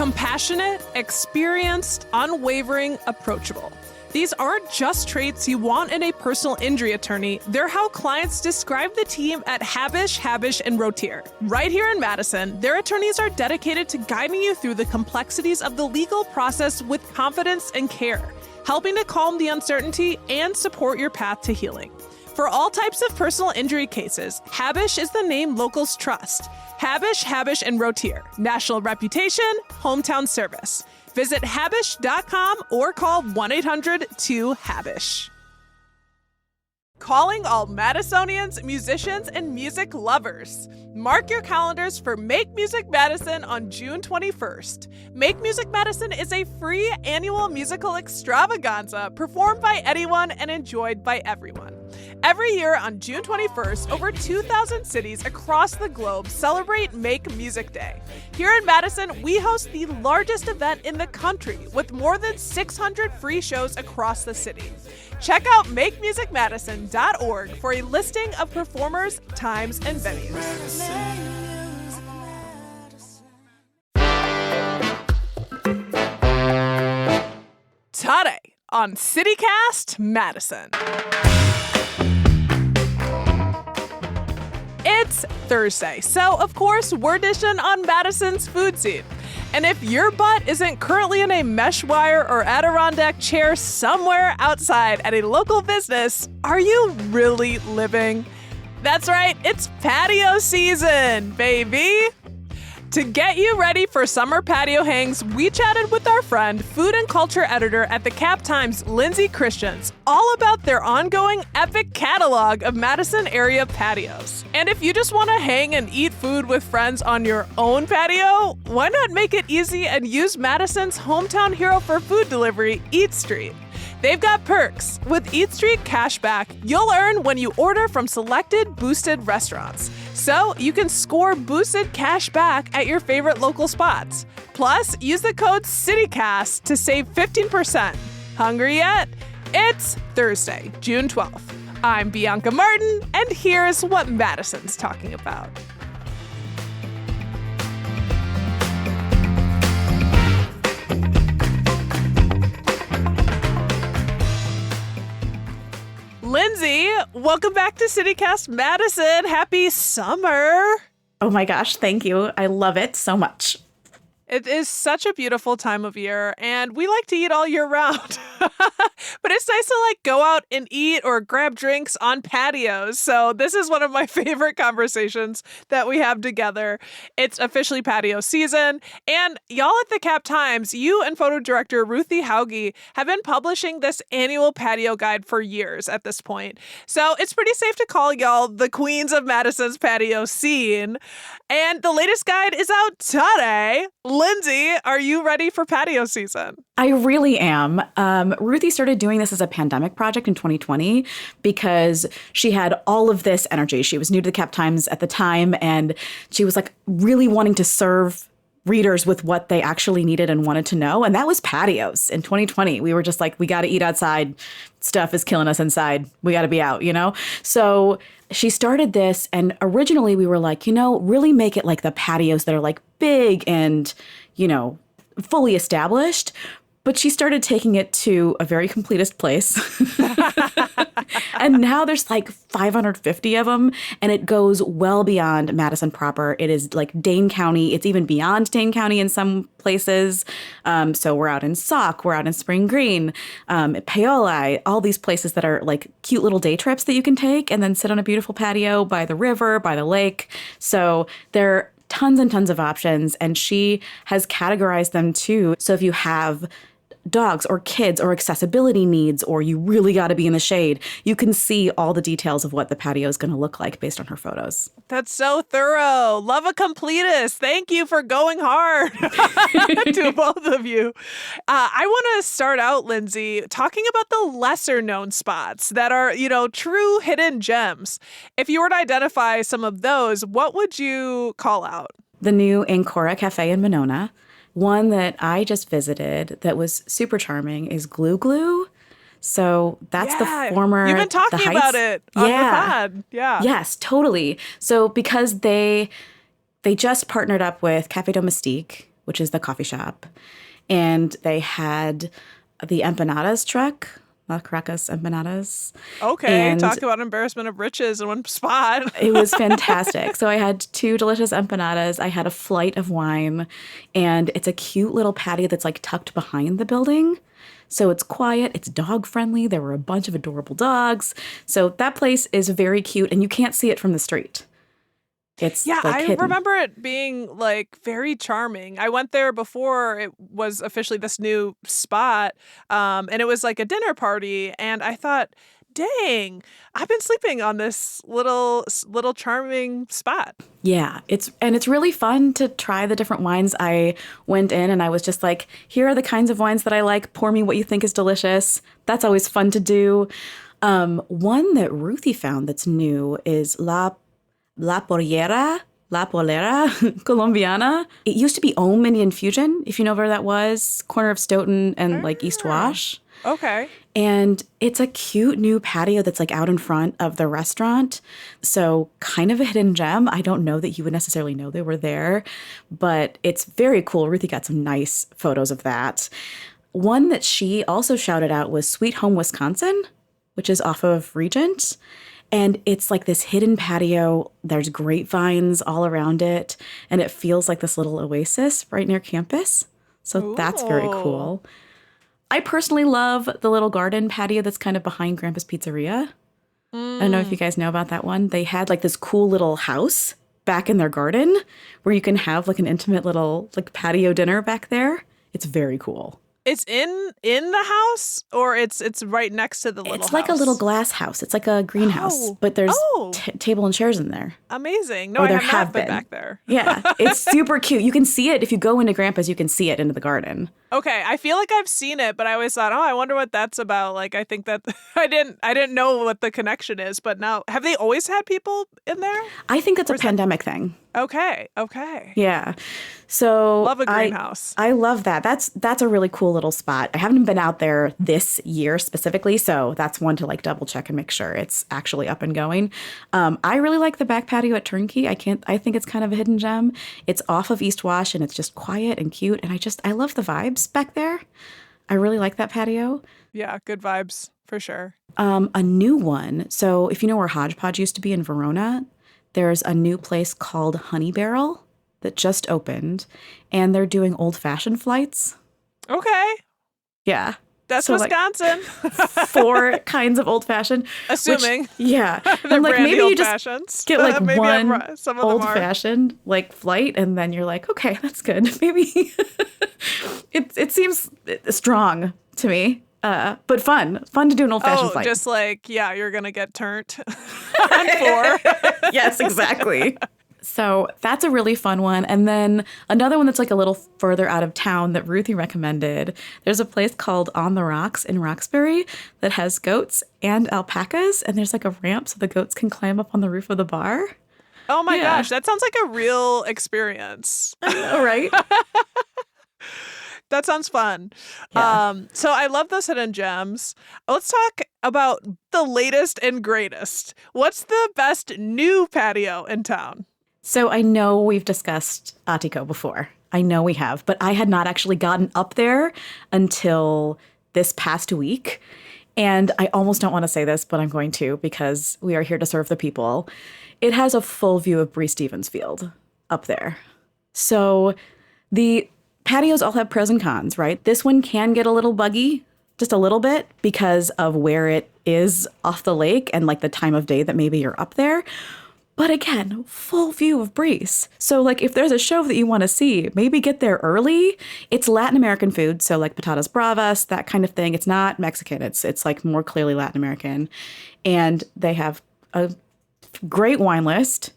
Compassionate, experienced, unwavering, approachable. These aren't just traits you want in a personal injury attorney. They're how clients describe the team at Habish, and Rotier. Right here in Madison, their attorneys are dedicated to guiding you through the complexities of the legal process with confidence and care, helping to calm the uncertainty and support your path to healing. For all types of personal injury cases, Habish is the name locals trust. Habish, and Rotier. National reputation, hometown service. Visit Habish.com or call 1-800-2HABISH. Calling all Madisonians, musicians, and music lovers. Mark your calendars for Make Music Madison on June 21st. Make Music Madison is a free annual musical extravaganza performed by anyone and enjoyed by everyone. Every year on June 21st, over 2,000 cities across the globe celebrate Make Music Day. Here in Madison, we host the largest event in the country with more than 600 free shows across the city. Check out makemusicmadison.org for a listing of performers, times, and venues. Today on CityCast Madison. It's Thursday, so of course we're dishing on Madison's food scene. And if your butt isn't currently in a mesh wire or Adirondack chair somewhere outside at a local business, are you really living? That's right, it's patio season, baby! To get you ready for summer patio hangs, we chatted with our friend, food and culture editor at the Cap Times, Lindsay Christians, all about their ongoing epic catalog of Madison area patios. And if you just want to hang and eat food with friends on your own patio, why not make it easy and use Madison's hometown hero for food delivery, Eat Street? They've got perks. With Eat Street Cashback, you'll earn when you order from selected boosted restaurants. So you can score boosted cash back at your favorite local spots. Plus, use the code CityCast to save 15%. Hungry yet? It's Thursday, June 12th. I'm Bianca Martin, and here's what Madison's talking about. Lindsay, welcome back to CityCast Madison. Happy summer. Oh my gosh, thank you. I love it so much. It is such a beautiful time of year, and we like to eat all year round. But it's nice to go out and eat or grab drinks on patios. So this is one of my favorite conversations that we have together. It's officially patio season, and y'all at the Cap Times, you and photo director Ruthie Hauge have been publishing this annual patio guide for years at this point. So it's pretty safe to call y'all the queens of Madison's patio scene. And the latest guide is out today. Lindsay, are you ready for patio season? I really am. Ruthie started doing this as a pandemic project in 2020 because she had all of this energy. She was new to the Cap Times at the time, and she was really wanting to serve readers with what they actually needed and wanted to know. And that was patios in 2020. We were just we got to eat outside. Stuff is killing us inside. We got to be out, So she started this, and originally we were really make it like the patios that are big and, fully established. But she started taking it to a very completist place. And now there's 550 of them, and it goes well beyond Madison proper. It is Dane County. It's even beyond Dane County in some places. So we're out in Sauk, we're out in Spring Green, Paoli, all these places that are cute little day trips that you can take and then sit on a beautiful patio by the river, by the lake. So they're tons and tons of options, and she has categorized them too. So if you have dogs or kids or accessibility needs, or you really got to be in the shade, you can see all the details of what the patio is going to look like based on her photos. That's so thorough. Love a completist. Thank you for going hard to both of you. I want to start out, Lindsay, talking about the lesser known spots that are, true hidden gems. If you were to identify some of those, what would you call out? The new Ancora Cafe in Monona. One that I just visited that was super charming is Glue Glue. So that's the former You've been talking about it on the pod. Yeah. Yes, totally. So because they just partnered up with Café Domestique, which is the coffee shop. And they had the empanadas truck, La Caracas empanadas. Okay, And talk about embarrassment of riches in one spot. it was fantastic. So I had 2 delicious empanadas. I had a flight of wine, and it's a cute little patio that's like tucked behind the building. So it's quiet, it's dog friendly. There were a bunch of adorable dogs. So that place is very cute, and you can't see it from the street. It's Yeah, like I hidden. remember it being like very charming. I went there before it was officially this new spot, and it was like a dinner party. And I thought, dang, I've been sleeping on this little charming spot. Yeah, it's really fun to try the different wines. I went in and I was just like, here are the kinds of wines that I like. Pour me what you think is delicious. That's always fun to do. One that Ruthie found that's new is La Polera Colombiana. It used to be Ohm Indian Fusion, if you know where that was, corner of Stoughton and like East Wash. Okay. And it's a cute new patio that's like out in front of the restaurant. So kind of a hidden gem. I don't know that you would necessarily know they were there, but it's very cool. Ruthie got some nice photos of that. One that she also shouted out was Sweet Home Wisconsin, which is off of Regent. And it's like this hidden patio. There's grapevines all around it. And it feels like this little oasis right near campus. So that's very cool. I personally love the little garden patio that's kind of behind Grandpa's Pizzeria. I don't know if you guys know about that one. They had like this cool little house back in their garden where you can have like an intimate little like patio dinner back there. It's very cool. It's in the house, or it's right next to the little house? It's like a little glass house. It's like a greenhouse, but there's table and chairs in there. Amazing. No, Or I there have have not been been. back there. Yeah, it's super cute. You can see it. If you go into Grandpa's, you can see it into the garden. Okay, I feel like I've seen it, but I always thought, oh, I wonder what that's about. Like, I think that I didn't know what the connection is, but now, have they always had people in there? I think it's a pandemic thing. Okay. Yeah. So Love a greenhouse. I love that. That's a really cool little spot. I haven't been out there this year specifically, so that's one to like double check and make sure it's actually up and going. I really like the back patio at Turnkey. I think it's kind of a hidden gem. It's off of East Wash and it's just quiet and cute, and I love the vibes back there. I really like that patio. Yeah, good vibes for sure. A new one. So if you know where Hodgepodge used to be in Verona, there's a new place called Honey Barrel that just opened, and they're doing old-fashioned flights. Okay. Yeah. That's so Wisconsin. Like 4 kinds of old-fashioned. Assuming. Which, yeah. They're And like maybe you just fashions. get like Maybe one some of them old-fashioned like flight, and then you're like, okay, that's good. Maybe it seems strong to me. But fun to do an old-fashioned flight. Just like, yeah, you're going to get turned on 4. Yes, exactly. So that's a really fun one. And then another one that's like a little further out of town that Ruthie recommended. There's a place called On the Rocks in Roxbury that has goats and alpacas. And there's like a ramp so the goats can climb up on the roof of the bar. Oh my gosh, that sounds like a real experience. All right. That sounds fun. Yeah. So I love those hidden gems. Let's talk about the latest and greatest. What's the best new patio in town? So I know we've discussed Atiko before. I know we have, but I had not actually gotten up there until this past week. And I almost don't want to say this, but I'm going to because we are here to serve the people. It has a full view of Bree Stevens Field up there. So the patios all have pros and cons, right? This one can get a little buggy, just a little bit, because of where it is off the lake and like the time of day that maybe you're up there. But again, full view of Breeze. So like if there's a show that you want to see, maybe get there early. It's Latin American food, so like patatas bravas, that kind of thing. It's not Mexican. It's like more clearly Latin American. And they have a great wine list,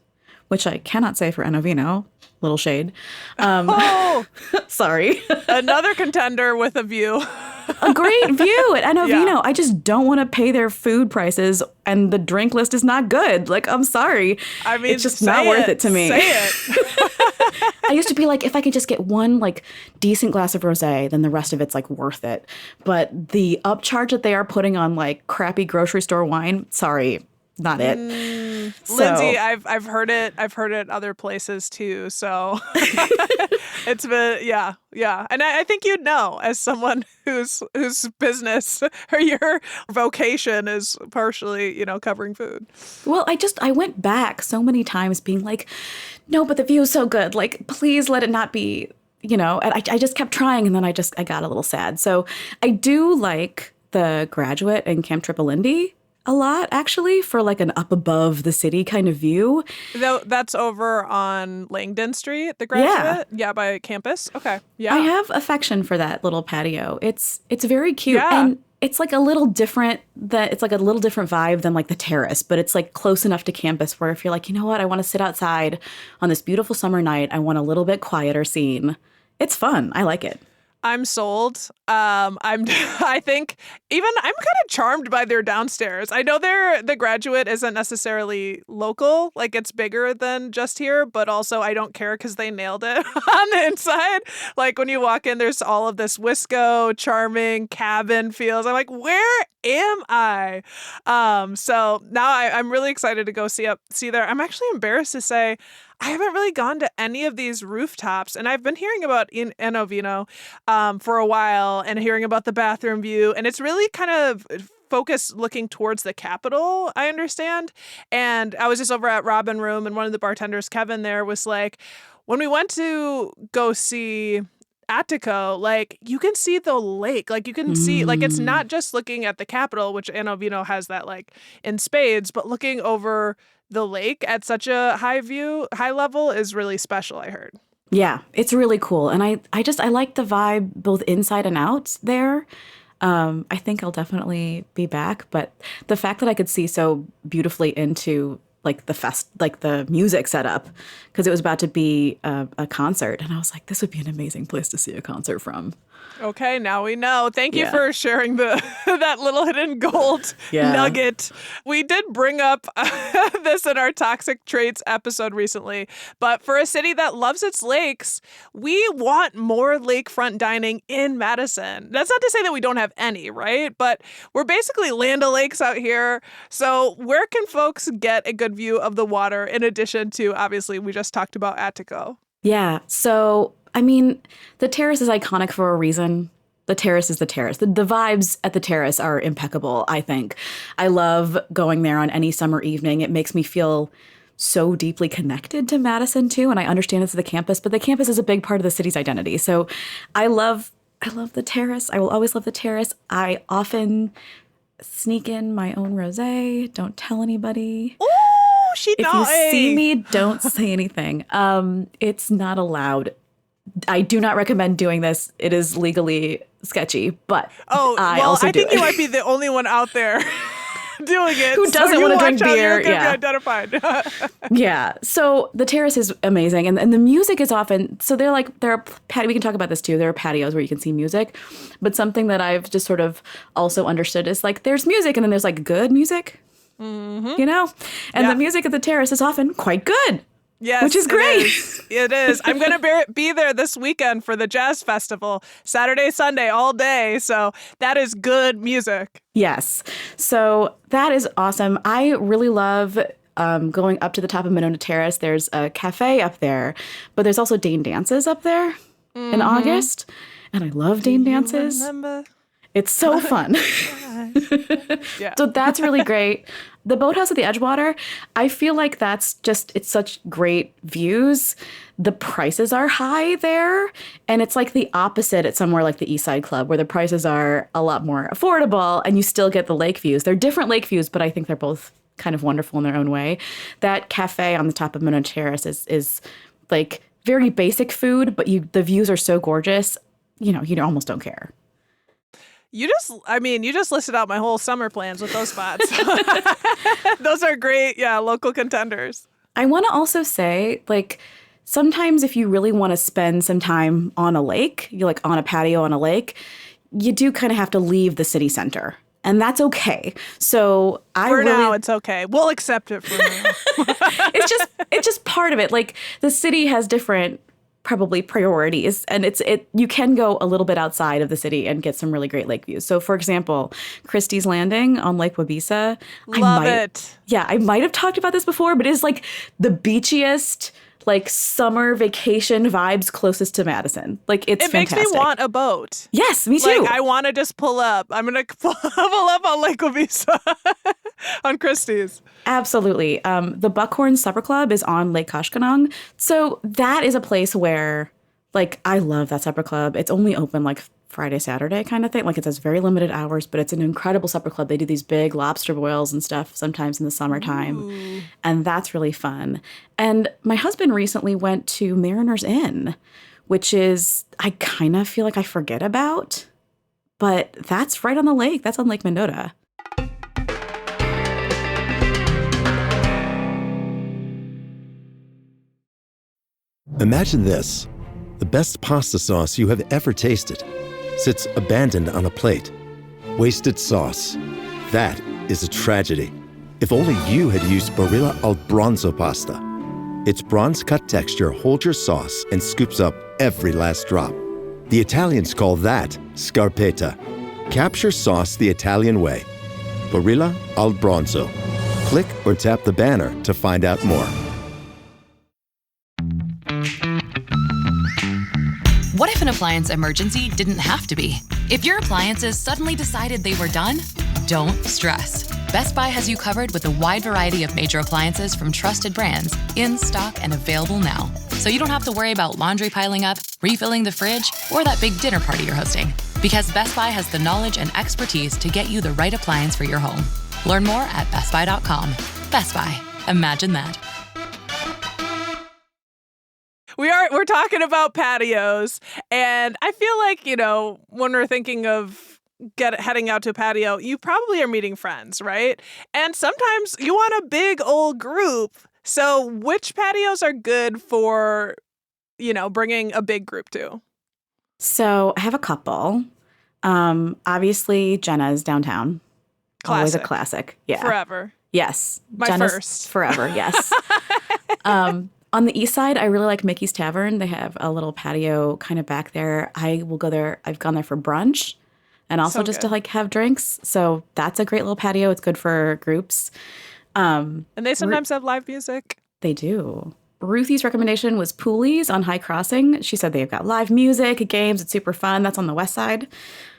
which I cannot say for Enovino. Little shade. Sorry. Another contender with a view. A great view at Enovino. Yeah. I just don't want to pay their food prices, and the drink list is not good. Like, I'm sorry. I mean, it's just not worth it to me. Say it. I used to be like, if I could just get one like decent glass of rosé, then the rest of it's like worth it. But the upcharge that they are putting on like crappy grocery store wine, sorry, not it. Lindsay, I've heard it. I've heard it other places too. So it's been, yeah. And I think you'd know as someone whose business or your vocation is partially, covering food. Well, I went back so many times being like, no, but the view is so good. Like, please let it not be, and I just kept trying, and then I got a little sad. So I do like the Graduate and Camp Triple-Indy a lot, actually, for like an up above the city kind of view. Though that's over on Langdon Street, the Graduate? Yeah, by campus? Okay, yeah. I have affection for that little patio. It's very cute. Yeah. And it's like a little different vibe than like the terrace, but it's like close enough to campus where if you're like, you know what, I want to sit outside on this beautiful summer night, I want a little bit quieter scene. It's fun. I like it. I'm sold. I think even I'm kind of charmed by their downstairs. I know the Graduate isn't necessarily local, like it's bigger than just here, but also I don't care because they nailed it on the inside. Like when you walk in, there's all of this Wisco, charming cabin feels. I'm like, where am I? So now I'm really excited to go see there. I'm actually embarrassed to say I haven't really gone to any of these rooftops, and I've been hearing about Enovino for a while and hearing about the bathroom view, and it's really kind of focused looking towards the Capitol, I understand. And I was just over at Robin Room, and one of the bartenders, Kevin, there was like, when we went to go see Attico, like you can see the lake, like you can see, like it's not just looking at the Capitol, which Enovino has that like in spades, but looking over the lake at such a high level is really special, I heard. Yeah, it's really cool. And I like the vibe both inside and out there. I think I'll definitely be back. But the fact that I could see so beautifully into like the music setup, because it was about to be a concert. And I was like, this would be an amazing place to see a concert from. Okay, now we know. Thank you for sharing that little hidden gold nugget. We did bring up this in our Toxic Traits episode recently, but for a city that loves its lakes, we want more lakefront dining in Madison. That's not to say that we don't have any, right? But we're basically Land O'Lakes out here. So where can folks get a good view of the water in addition to, obviously, we just talked about Attico? Yeah, so I mean, the terrace is iconic for a reason. The terrace is the terrace. The vibes at the terrace are impeccable, I think. I love going there on any summer evening. It makes me feel so deeply connected to Madison, too. And I understand it's the campus, but the campus is a big part of the city's identity. So I love the terrace. I will always love the terrace. I often sneak in my own rosé. Don't tell anybody. Ooh, if you see me, don't say anything. It's not allowed. I do not recommend doing this. It is legally sketchy, but I think you might be the only one out there doing it. Who doesn't want to drink beer? You're gonna be identified. Yeah. So the terrace is amazing, and the music is often we can talk about this too. There are patios where you can see music, but something that I've just sort of also understood is like there's music, and then there's like good music, and the music at the terrace is often quite good. Yes, which is great. It is. I'm going to be there this weekend for the Jazz Festival, Saturday, Sunday, all day. So that is good music. Yes. So that is awesome. I really love going up to the top of Monona Terrace. There's a cafe up there, but there's also Dane Dances up there in August. And I love Dane Dances. Remember? It's so fun. Yeah. So that's really great. The boathouse at the Edgewater, I feel like it's such great views. The prices are high there. And it's like the opposite at somewhere like the East Side Club, where the prices are a lot more affordable and you still get the lake views. They're different lake views, but I think they're both kind of wonderful in their own way. That cafe on the top of Monona Terrace is like very basic food, but the views are so gorgeous, you almost don't care. You just listed out my whole summer plans with those spots. Those are great, local contenders. I want to also say, like, sometimes if you really want to spend some time on a lake, you're like on a patio on a lake, you do kind of have to leave the city center. And that's okay. So now it's okay. We'll accept it for now. It's just part of it. Like the city has different probably priorities. And you can go a little bit outside of the city and get some really great lake views. So for example, Christie's Landing on Lake Wabeesa. Love it. Yeah, I might have talked about this before, but it is like the beachiest, like summer vacation vibes closest to Madison. Like it's fantastic. It makes me want a boat. Yes, me too. Like I want to just pull up. I'm going to pull up on Lake Wabeesa on Christie's. Absolutely. The Buckhorn Supper Club is on Lake Koshkonong. So that is a place where, like, I love that supper club. It's only open like Friday, Saturday kind of thing. Like it has very limited hours, but it's an incredible supper club. They do these big lobster boils and stuff sometimes in the summertime. Ooh. And that's really fun. And my husband recently went to Mariner's Inn, which is, I kind of feel like I forget about, but that's right on the lake. That's on Lake Mendota. Imagine this. The best pasta sauce you have ever tasted sits abandoned on a plate. Wasted sauce. That is a tragedy. If only you had used Barilla al Bronzo pasta. Its bronze-cut texture holds your sauce and scoops up every last drop. The Italians call that scarpetta. Capture sauce the Italian way. Barilla al Bronzo. Click or tap the banner to find out more. What if an appliance emergency didn't have to be? If your appliances suddenly decided they were done, don't stress. Best Buy has you covered with a wide variety of major appliances from trusted brands, in stock and available now. So you don't have to worry about laundry piling up, refilling the fridge, or that big dinner party you're hosting. Because Best Buy has the knowledge and expertise to get you the right appliance for your home. Learn more at bestbuy.com. Best Buy. Imagine that. We're talking about patios, and I feel like, when we're thinking of heading out to a patio, you probably are meeting friends, right? And sometimes you want a big old group. So which patios are good for, bringing a big group to? So I have a couple. Obviously, Jenna's downtown. Classic. Always a classic. Yeah. Forever. Yes. My Jenna's first. Forever, yes. On the east side, I really like Mickey's Tavern. They have a little patio kind of back there. I will go there. I've gone there for brunch and also just to have drinks. So that's a great little patio. It's good for groups. And they sometimes have live music. They do. Ruthie's recommendation was Pooley's on High Crossing. She said they've got live music, games. It's super fun. That's on the west side.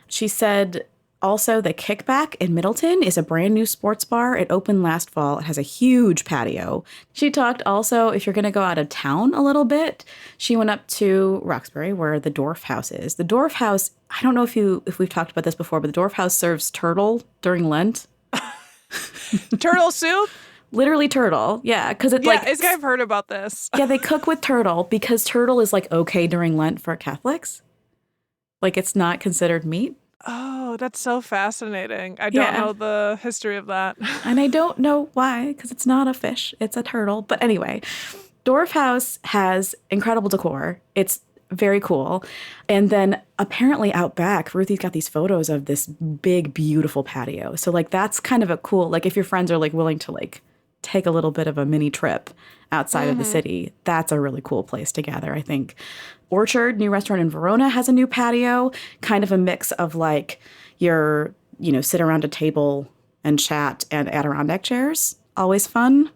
She said also the Kickback in Middleton is a brand new sports bar. It opened last fall. It has a huge patio. She talked also, if you're going to go out of town a little bit, she went up to Roxbury where the Dorf House is. The Dorf House, I don't know if we've talked about this before, but the Dorf House serves turtle during Lent. Turtle soup? Literally turtle. Yeah, because I've heard about this. Yeah, they cook with turtle because turtle is okay during Lent for Catholics. It's not considered meat. Oh, that's so fascinating. I don't know the history of that. And I don't know why, because it's not a fish. It's a turtle. But anyway, Dorf House has incredible decor. It's very cool. And then apparently out back, Ruthie's got these photos of this big, beautiful patio. So that's kind of a cool, if your friends are willing to take a little bit of a mini trip outside of the city, that's a really cool place to gather, I think. Orchard, new restaurant in Verona, has a new patio, kind of a mix of your, sit around a table and chat and Adirondack chairs. Always fun.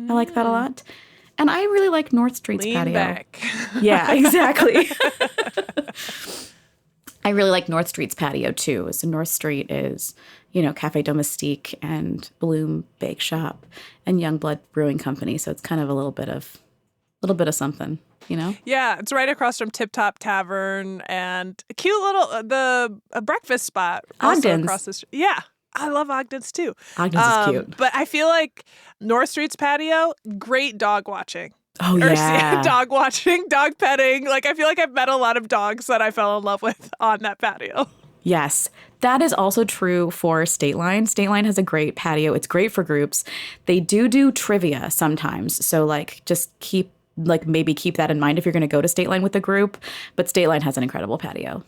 I like that a lot. And I really like North Street's Lean patio. Back. Yeah, exactly. I really like North Street's patio too. So North Street is, Cafe Domestique and Bloom Bake Shop and Youngblood Brewing Company. So it's kind of a little bit of something. Yeah, it's right across from Tip Top Tavern and a cute little a breakfast spot also Ogden's. across the street. Yeah, I love Ogden's too. Ogden's is cute. But I feel like North Street's patio, great dog watching. Oh, yeah. Dog watching, dog petting. I feel like I've met a lot of dogs that I fell in love with on that patio. Yes. That is also true for State Line. State Line has a great patio. It's great for groups. They do trivia sometimes. So just maybe keep that in mind if you're going to go to State Line with a group. But State Line has an incredible patio.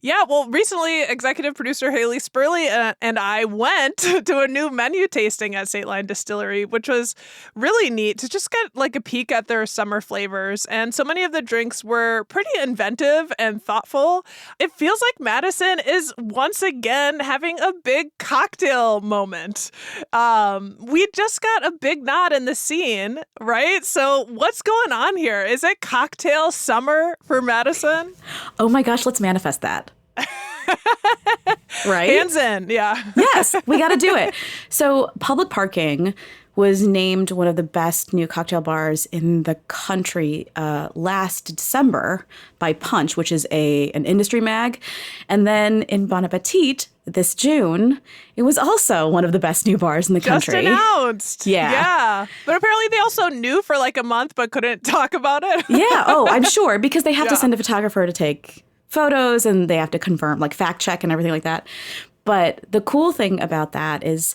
Yeah, well, recently, executive producer Haley Spurley and I went to a new menu tasting at State Line Distillery, which was really neat to just get like a peek at their summer flavors. And so many of the drinks were pretty inventive and thoughtful. It feels like Madison is once again having a big cocktail moment. We just got a big nod in the scene, right? So what's going on here? Is it cocktail summer for Madison? Oh my gosh, let's manifest that. Right? Hands in, yeah. Yes, we got to do it. So Public Parking was named one of the best new cocktail bars in the country last December by Punch, which is an industry mag. And then in Bon Appetit this June, it was also one of the best new bars in the country. Just announced. Yeah. Yeah. But apparently they also knew for like a month but couldn't talk about it. Yeah. Oh, I'm sure, because they have to send a photographer to take photos and they have to confirm, like fact check and everything like that. But the cool thing about that is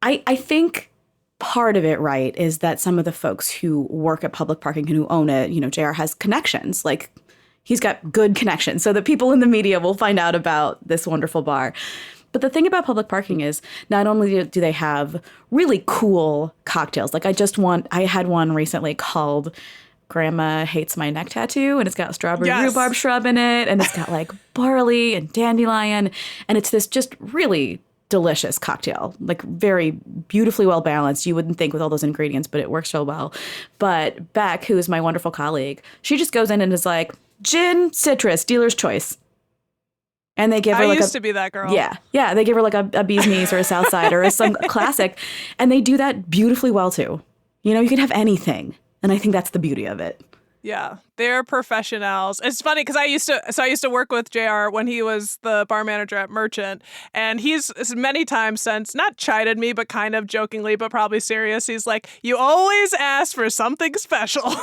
I think part of it, right, is that some of the folks who work at Public Parking and who own it, JR has connections. Like, he's got good connections so that people in the media will find out about this wonderful bar. But the thing about Public Parking is not only do they have really cool cocktails, like I had one recently called Grandma Hates My Neck Tattoo, and it's got strawberry rhubarb shrub in it, and it's got like barley and dandelion, and it's this just really delicious cocktail, like very beautifully well balanced. You wouldn't think with all those ingredients, but it works so well. But Beck, who is my wonderful colleague, she just goes in and is like, gin, citrus, dealer's choice. And they give her like I used to be that girl. Yeah. They give her like a bee's knees or a south side or some classic. And they do that beautifully well too. You can have anything. And I think that's the beauty of it. Yeah, they're professionals. It's funny because I used to work with JR when he was the bar manager at Merchant, and he's many times since not chided me, but kind of jokingly, but probably serious. He's like, "You always ask for something special."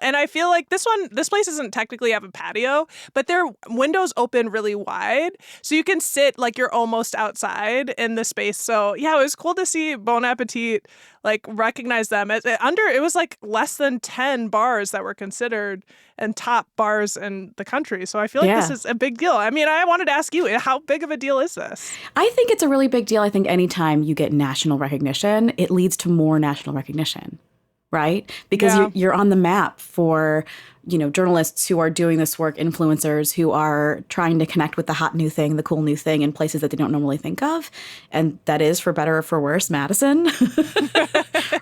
And I feel like this place doesn't technically have a patio, but their windows open really wide. So you can sit like you're almost outside in the space. So yeah, it was cool to see Bon Appetit like recognize them. It was like less than 10 bars that were considered and top bars in the country. So I feel like this is a big deal. I mean, I wanted to ask you, how big of a deal is this? I think it's a really big deal. I think anytime you get national recognition, it leads to more national recognition. Right? Because you're on the map for, journalists who are doing this work, influencers who are trying to connect with the hot new thing, the cool new thing in places that they don't normally think of. And that is, for better or for worse, Madison.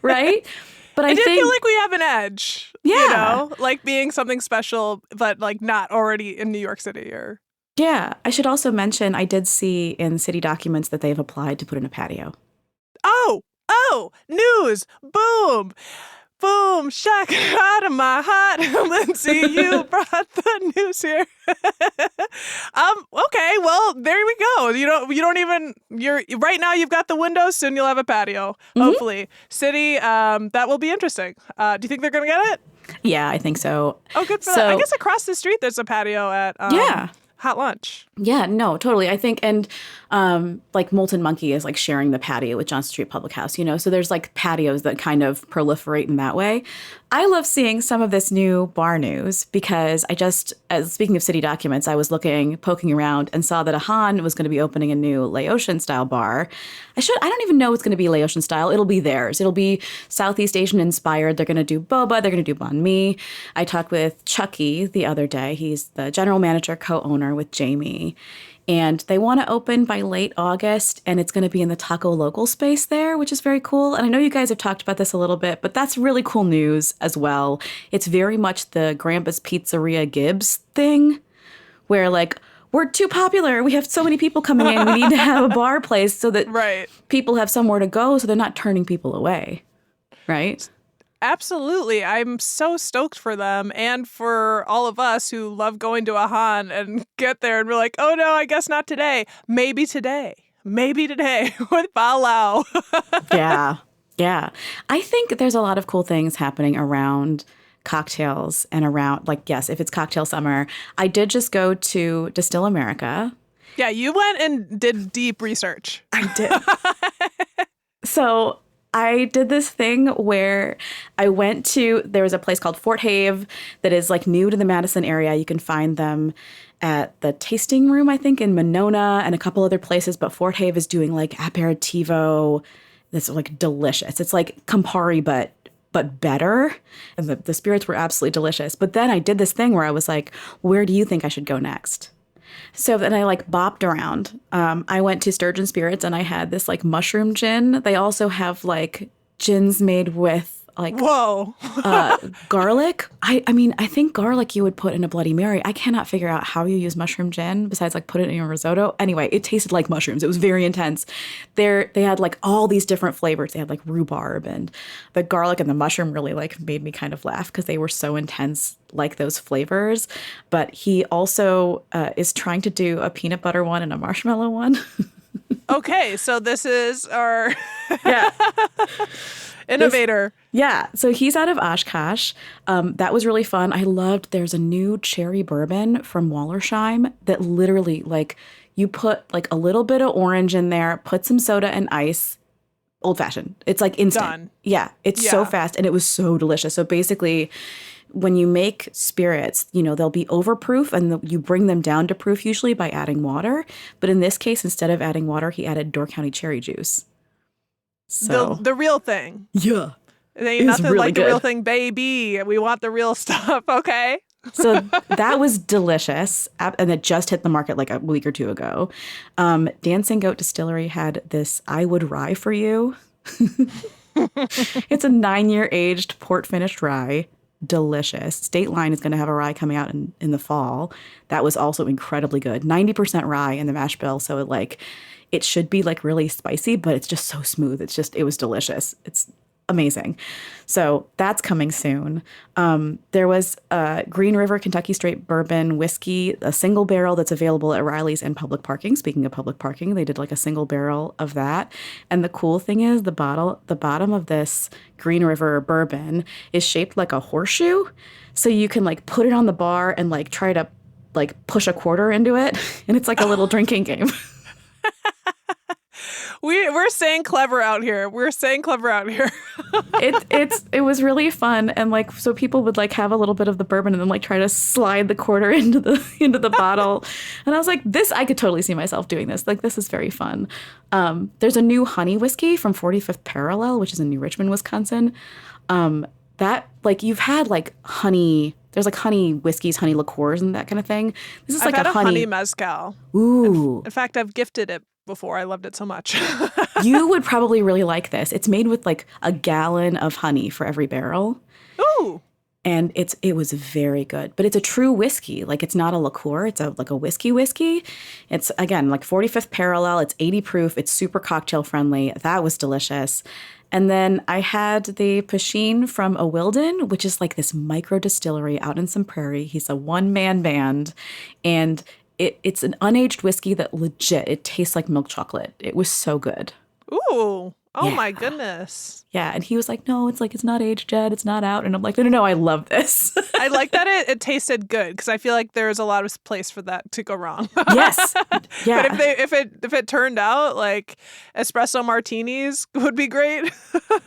Right? But I feel like we have an edge. Yeah. Like being something special, but like not already in New York City or. Yeah. I should also mention, I did see in city documents that they've applied to put in a patio. Oh, news. Boom. Boom, shack out of my heart. Lindsay, you brought the news here. Okay, well, there we go. You're right now you've got the windows, soon you'll have a patio. Hopefully. City, that will be interesting. Do you think they're going to get it? Yeah, I think so. Oh, good for them. I guess across the street there's a patio at Hot Lunch. Yeah, no, totally. I think, and like Molten Monkey is like sharing the patio with Johnson Street Public House, so there's like patios that kind of proliferate in that way. I love seeing some of this new bar news because speaking of city documents, I was poking around and saw that Ahan was going to be opening a new Laotian style bar. I don't even know it's going to be Laotian style. It'll be theirs. It'll be Southeast Asian inspired. They're going to do boba. They're going to do banh mi. I talked with Chucky the other day. He's the general manager, co-owner with Jamie. And they want to open by late August, and it's going to be in the Taco Local space there, which is very cool. And I know you guys have talked about this a little bit, but that's really cool news as well. It's very much the Grandpa's Pizzeria Gibbs thing, where like, we're too popular. We have so many people coming in. We need to have a bar place so that people have somewhere to go so they're not turning people away. Right? Absolutely. I'm so stoked for them and for all of us who love going to Ahan and get there and we're like, oh no, I guess not today. Maybe today with Bao Lao. Yeah. I think there's a lot of cool things happening around cocktails and around, like, yes, if it's cocktail summer. I did just go to Distill America. Yeah, you went and did deep research. I did. So I did this thing where there was a place called Fort Have that is like new to the Madison area. You can find them at the tasting room, I think, in Monona and a couple other places. But Fort Have is doing like aperitivo that's like delicious. It's like Campari, but better. And the spirits were absolutely delicious. But then I did this thing where I was like, where do you think I should go next? So then I like bopped around. I went to Sturgeon Spirits and I had this like mushroom gin. They also have like gins made with like Whoa. Garlic. I mean, I think garlic you would put in a Bloody Mary. I cannot figure out how you use mushroom gin besides like put it in your risotto. Anyway, it tasted like mushrooms. It was very intense. They had like all these different flavors. They had like rhubarb, and the garlic and the mushroom really like made me kind of laugh because they were so intense, like those flavors. But he also is trying to do a peanut butter one and a marshmallow one. Okay, so this is our Yeah. innovator. Yeah. So he's out of Oshkosh. That was really fun. I loved, there's a new cherry bourbon from Wallersheim that literally like you put like a little bit of orange in there, put some soda and ice, old fashioned. It's like instant. Done. Yeah. It's so Yeah. fast and it was so delicious. So basically when you make spirits, you know, they'll be overproof and you bring them down to proof usually by adding water. But in this case, instead of adding water, he added Door County cherry juice. So The real thing. yeah. It ain't It was nothing really like the good. real thing, baby. We want the real stuff, okay? So that was delicious. And it just hit the market like a week or two ago. Dancing Goat Distillery had this I Would Rye for You. It's a 9-year aged port finished rye. Delicious. State Line is going to have a rye coming out in the fall. That was also incredibly good. 90% rye in the mash bill. So it should be like really spicy, but it's just so smooth. It was delicious. It's amazing. So that's coming soon. There was Green River Kentucky Straight Bourbon Whiskey, a single barrel that's available at Riley's and public parking. Speaking of public parking, they did like a single barrel of that. And the cool thing is the bottom of this Green River bourbon is shaped like a horseshoe. So you can like put it on the bar and like try to like push a quarter into it. And it's like a little drinking game. We're staying clever out here. It was really fun, and like so people would like have a little bit of the bourbon and then like try to slide the quarter into the bottle, and I was like, I could totally see myself doing this. Like this is very fun. There's a new honey whiskey from 45th Parallel, which is in New Richmond, Wisconsin. That like you've had like honey. There's like honey whiskeys, honey liqueurs, and that kind of thing. This is I've like had a honey mezcal. Ooh. In fact, I've gifted it before. I loved it so much. You would probably really like this. It's made with like a gallon of honey for every barrel. Ooh. And it was very good. But it's a true whiskey. Like it's not a liqueur. It's like a whiskey. It's, again, like 45th Parallel. It's 80 proof. It's super cocktail friendly. That was delicious. And then I had the Pasheen from A Wilden, which is like this micro distillery out in some prairie. He's a one-man band. And it's an unaged whiskey that legit, it tastes like milk chocolate. It was so good. Ooh. Oh Yeah. my goodness. Yeah. And he was like, no, it's not aged yet. It's not out. And I'm like, no, I love this. I like that it tasted good because I feel like there's a lot of place for that to go wrong. Yes. Yeah. But if it turned out like espresso martinis would be great.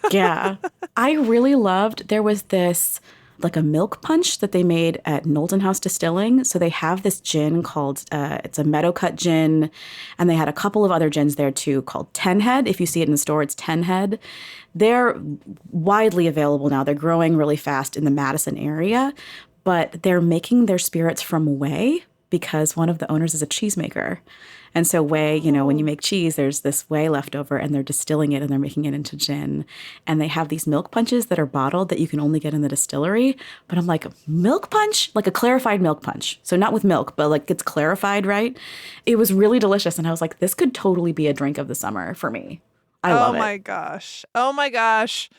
Yeah. I really loved, there was this like a milk punch that they made at Knowlton House Distilling. So they have this gin called, it's a Meadowcut gin. And they had a couple of other gins there too called 10 Head. If you see it in the store, it's 10 Head. They're widely available now. They're growing really fast in the Madison area. But they're making their spirits from whey because one of the owners is a cheesemaker. And so whey, you know, when you make cheese, there's this whey left over and they're distilling it and they're making it into gin. And they have these milk punches that are bottled that you can only get in the distillery. But I'm like, milk punch? Like a clarified milk punch. So not with milk, but like it's clarified, right? It was really delicious. And I was like, this could totally be a drink of the summer for me. I love it. Oh my gosh.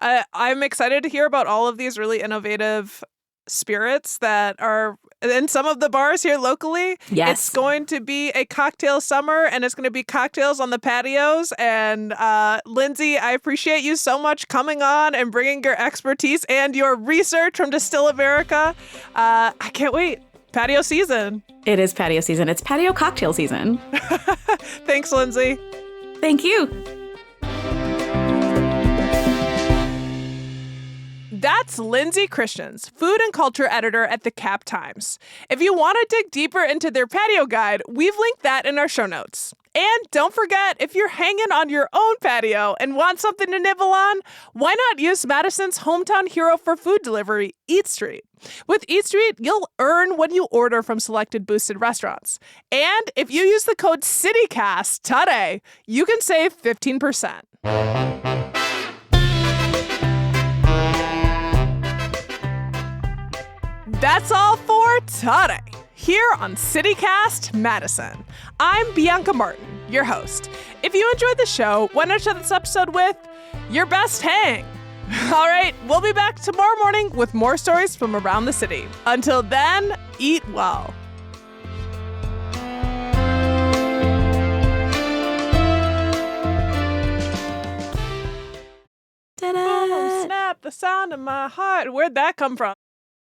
I'm excited to hear about all of these really innovative spirits that are in some of the bars here locally. Yes. It's going to be a cocktail summer and it's going to be cocktails on the patios. And Lindsay, I appreciate you so much coming on and bringing your expertise and your research from Distill America. I can't wait. Patio season. It is patio season. It's patio cocktail season. Thanks, Lindsay. Thank you. That's Lindsay Christians, food and culture editor at the Cap Times. If you want to dig deeper into their patio guide, we've linked that in our show notes. And don't forget, if you're hanging on your own patio and want something to nibble on, why not use Madison's hometown hero for food delivery, Eat Street? With Eat Street, you'll earn when you order from selected boosted restaurants. And if you use the code CITYCAST today, you can save 15%. That's all for today, here on CityCast Madison. I'm Bianca Martin, your host. If you enjoyed the show, why not share this episode with your best hang? All right, we'll be back tomorrow morning with more stories from around the city. Until then, eat well. Ta-da! Boom, snap, the sound of my heart. Where'd that come from?